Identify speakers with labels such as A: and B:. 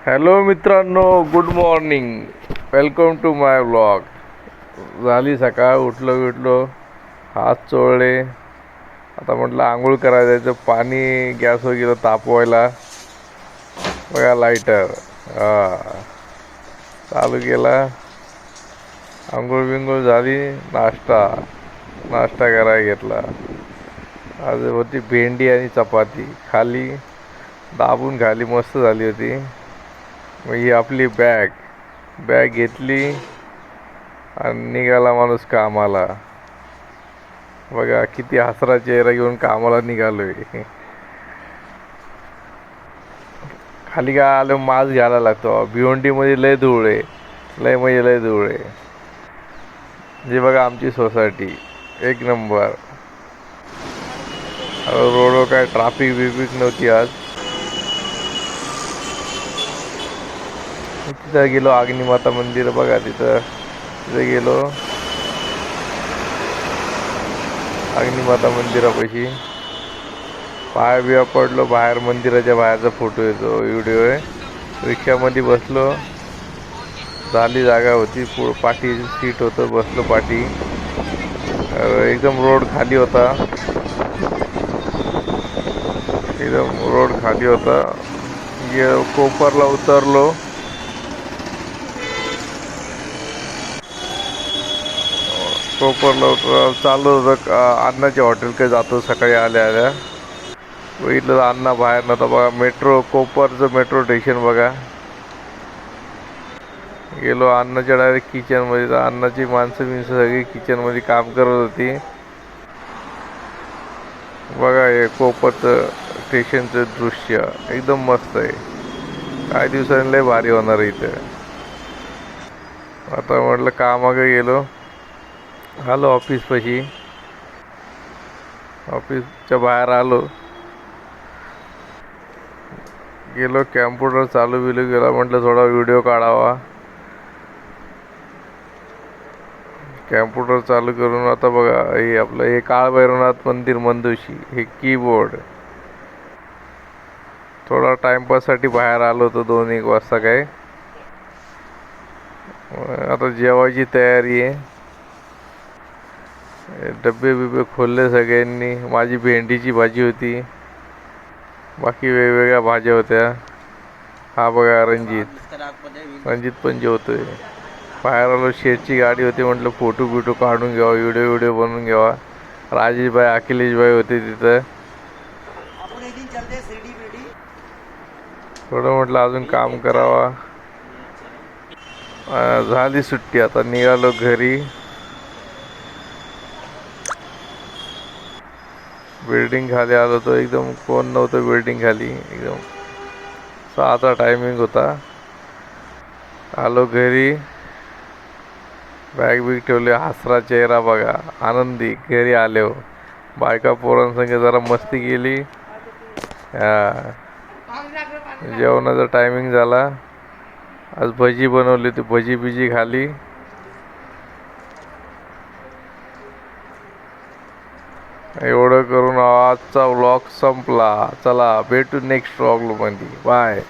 A: Hello मित्रांनो, good morning. Welcome to my vlog. झाली सकाळ, उठलो हात चोळले. आता म्हटलं आंघोळ करायचं. तर पाणी गॅसवर गेलं तापवायला. बघा लाईटर चालू केला. आंघोळ बिंघोळ झाली. नाश्ता करायला घेतला. आज होती भेंडी आणि चपाती. खाली दाबून खाली मस्त झाली होती. मग ही आपली बॅग घेतली आणि निघाला माणूस कामाला. बघा किती हसरा चेहरा घेऊन कामाला निघालोय. खाली काय आलं, मास्क घ्यायला लागतो. भिवंडीमध्ये लय धूळ आहे, लय धूळ आहे. जी बघा आमची सोसायटी एक नंबर. रोडवर काय ट्राफिक बिफिक नव्हती आज. तिथं गेलो अग्निमाता मंदिर. बघा तिथं गेलो अग्निमाता मंदिरापाशी. पाय बिया पडलो बाहेर. मंदिराच्या बाहेरचा फोटो येतो, व्हिडिओ आहे. रिक्षामध्ये बसलो. झाली जागा होती, पाठी सीट होतं, बसलो पाठी. एकदम रोड खाली होता. कोपरला उतरलो. चालू होतं अण्णाच्या हॉटेलकडे जातो. सकाळी आल्या बघितलं अण्णा बाहेर नव्हता. बघा कोपरचं मेट्रो स्टेशन बघा. गेलो अण्णाच्या डायरेक्ट किचनमध्ये. तर अण्णाची माणसं सगळी किचनमध्ये काम करत होती. बघा हे कोपरचं स्टेशनचं दृश्य एकदम मस्त आहे. काही दिवसांनी लय भारी होणार आहे इथं. आता म्हटलं कामागे गेलो. आलो ऑफिसपाशी. ऑफिसच्या बाहेर आलो. गेलो कॅम्प्युटर चालू केला. म्हटलं थोडा व्हिडिओ काढावा. कॅम्प्युटर चालू करून आता बघा हे आपलं हे काळभैरवनाथ मंदिर मंदुशी. हे कीबोर्ड. थोडा टाइमपाससाठी बाहेर आलो होतो 2-1 वाजता. काय आता जेवायची तयारी आहे. डब्बे बिब्बे खोलले सगळ्यांनी. माझी भेंडीची भाजी होती. बाकी वेगवेगळ्या भाज्या होत्या. हा बघा रणजित पण जेवतोय. बाहेर आलो. शेठची गाडी होती. म्हटलं फोटो बिटो काढून घ्यावा, व्हिडिओ बनवून घ्यावा. राजेशभाई अखिलेशभाई होते तिथं. थोडं म्हटलं अजून काम करावा. झाली सुट्टी. आता निघालो घरी. बिल्डिंग खाली आलो तो एकदम कोण नव्हतं बिल्डिंग खाली. एकदम 6चा टायमिंग होता. आलो घरी. बॅग बिग ठेवले. हसरा चेहरा बघा, आनंदी. घरी आलो. बायका पोरांसंग जरा मस्ती केली. जेवणाचा टायमिंग झाला. आज भजी बनवली होती. भजी बिजी खाली. एवढं करून आजचा व्लॉग संपला. चला भेटू नेक्स्ट व्लॉगमध्ये. बाय.